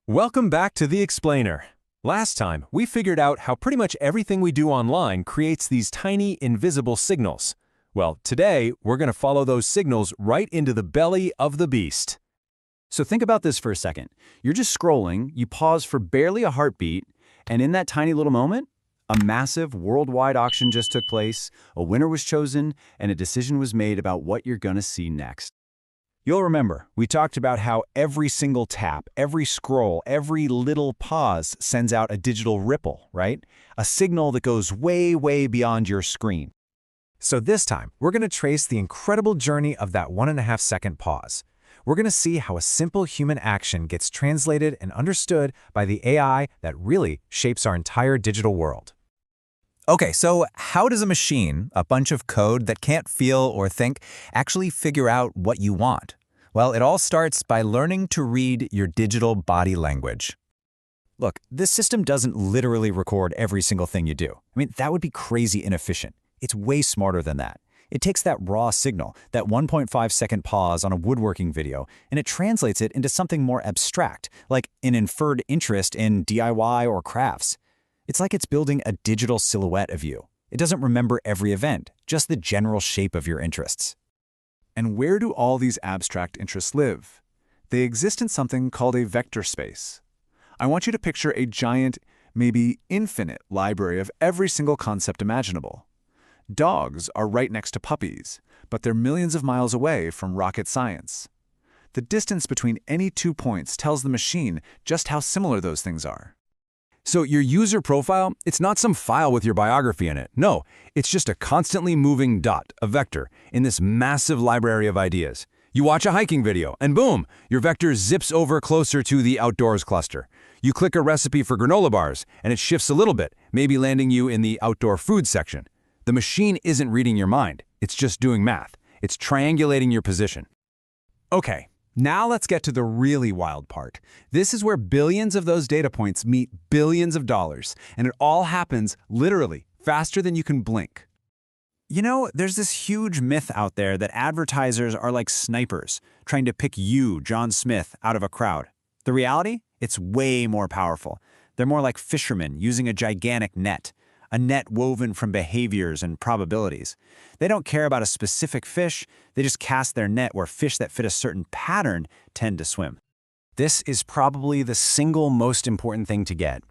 Welcome back to The Explainer. Last time, we figured out how pretty much everything we do online creates these tiny, invisible signals. Well, today, we're going to follow those signals right into the belly of the beast. So think about this for a second. You're just scrolling, you pause for barely a heartbeat, and in that tiny little moment, a massive worldwide auction just took place, a winner was chosen, and a decision was made about what you're going to see next. You'll remember, we talked about how every single tap, every scroll, every little pause sends out a digital ripple, right? A signal that goes way, way beyond your screen. So this time, we're going to trace the incredible journey of that 1.5-second pause. We're going to see how a simple human action gets translated and understood by the AI that really shapes our entire digital world. Okay, so how does a machine, a bunch of code that can't feel or think, actually figure out what you want? Well, it all starts by learning to read your digital body language. Look, this system doesn't literally record every single thing you do. I mean, that would be crazy inefficient. It's way smarter than that. It takes that raw signal, that 1.5-second pause on a woodworking video, and it translates it into something more abstract, like an inferred interest in DIY or crafts. It's like it's building a digital silhouette of you. It doesn't remember every event, just the general shape of your interests. And where do all these abstract interests live? They exist in something called a vector space. I want you to picture a giant, maybe infinite library of every single concept imaginable. Dogs are right next to puppies, but they're millions of miles away from rocket science. The distance between any 2 points tells the machine just how similar those things are. So your user profile, it's not some file with your biography in it. No, it's just a constantly moving dot, a vector, in this massive library of ideas. You watch a hiking video, and boom, your vector zips over closer to the outdoors cluster. You click a recipe for granola bars, and it shifts a little bit, maybe landing you in the outdoor food section. The machine isn't reading your mind. It's just doing math. It's triangulating your position. Okay. Now let's get to the really wild part. This is where billions of those data points meet billions of dollars, and it all happens literally faster than you can blink. You know, there's this huge myth out there that advertisers are like snipers, trying to pick you, John Smith, out of a crowd. The reality? It's way more powerful. They're more like fishermen using a gigantic net. A net woven from behaviors and probabilities. They don't care about a specific fish, they just cast their net where fish that fit a certain pattern tend to swim. This is probably the single most important thing to get.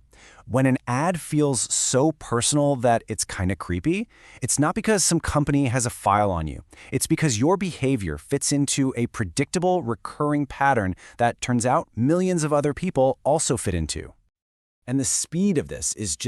When an ad feels so personal that it's kind of creepy, it's not because some company has a file on you. It's because your behavior fits into a predictable, recurring pattern that turns out millions of other people also fit into. And the speed of this is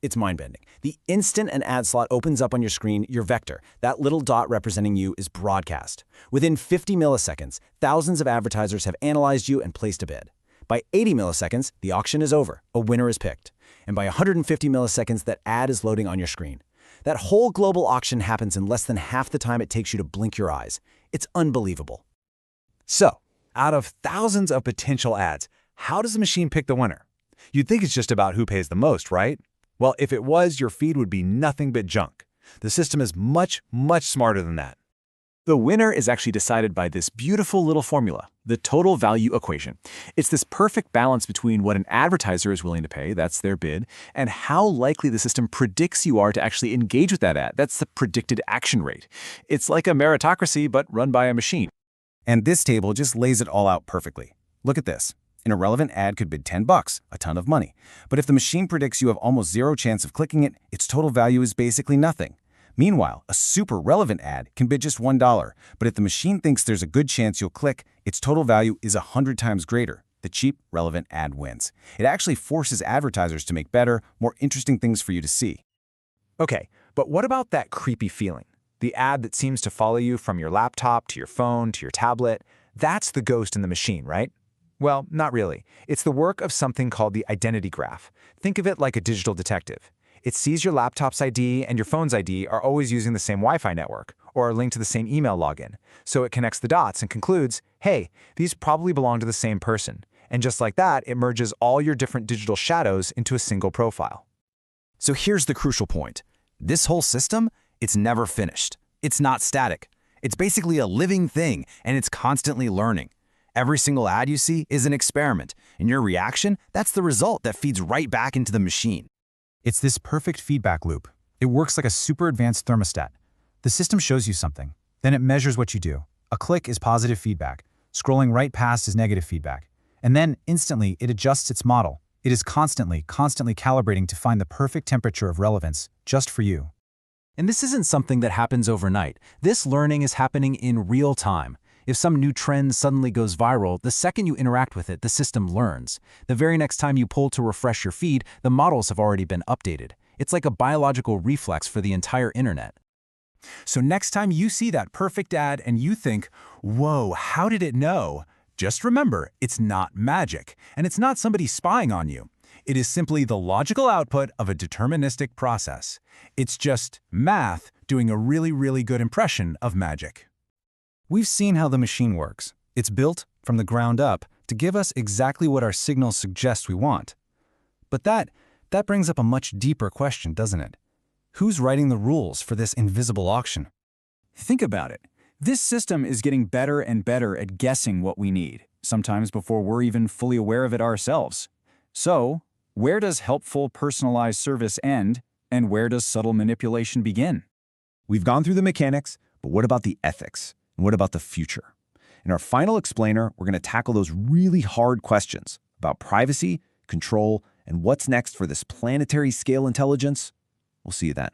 it's mind-bending. The instant an ad slot opens up on your screen, your vector, that little dot representing you, is broadcast. Within 50 milliseconds, thousands of advertisers have analyzed you and placed a bid. By 80 milliseconds, the auction is over. A winner is picked. And by 150 milliseconds, that ad is loading on your screen. That whole global auction happens in less than half the time it takes you to blink your eyes. It's unbelievable. So, out of thousands of potential ads, how does the machine pick the winner? You'd think it's just about who pays the most, right? Well, if it was, your feed would be nothing but junk. The system is much, much smarter than that. The winner is actually decided by this beautiful little formula, the total value equation. It's this perfect balance between what an advertiser is willing to pay, that's their bid, and how likely the system predicts you are to actually engage with that ad. That's the predicted action rate. It's like a meritocracy, but run by a machine. And this table just lays it all out perfectly. Look at this. An irrelevant ad could bid $10, a ton of money. But if the machine predicts you have almost zero chance of clicking it, its total value is basically nothing. Meanwhile, a super relevant ad can bid just $1, but if the machine thinks there's a good chance you'll click, its total value is 100 times greater. The cheap, relevant ad wins. It actually forces advertisers to make better, more interesting things for you to see. Okay, but what about that creepy feeling? The ad that seems to follow you from your laptop to your phone to your tablet, that's the ghost in the machine, right? Well, not really. It's the work of something called the identity graph. Think of it like a digital detective. It sees your laptop's ID and your phone's ID are always using the same Wi-Fi network or are linked to the same email login. So it connects the dots and concludes, hey, these probably belong to the same person. And just like that, it merges all your different digital shadows into a single profile. So here's the crucial point. This whole system, it's never finished. It's not static. It's basically a living thing, and it's constantly learning. Every single ad you see is an experiment, And your reaction, that's the result that feeds right back into the machine. It's this perfect feedback loop. It works like a super advanced thermostat. The system shows you something, then it measures what you do. A click is positive feedback. Scrolling right past is negative feedback. And then, instantly, it adjusts its model. It is constantly calibrating to find the perfect temperature of relevance, just for you. And this isn't something that happens overnight. This learning is happening in real time. If some new trend suddenly goes viral, the second you interact with it, the system learns. The very next time you pull to refresh your feed, the models have already been updated. It's like a biological reflex for the entire internet. So next time you see that perfect ad and you think, whoa, how did it know? Just remember, it's not magic, and it's not somebody spying on you. It is simply the logical output of a deterministic process. It's just math doing a really good impression of magic. We've seen how the machine works. It's built from the ground up to give us exactly what our signals suggest we want. But that brings up a much deeper question, doesn't it? Who's writing the rules for this invisible auction? Think about it. This system is getting better and better at guessing what we need, sometimes before we're even fully aware of it ourselves. So, where does helpful personalized service end, and where does subtle manipulation begin? We've gone through the mechanics, but what about the ethics? And what about the future? In our final explainer, we're going to tackle those really hard questions about privacy, control, and what's next for this planetary scale intelligence. We'll see you then.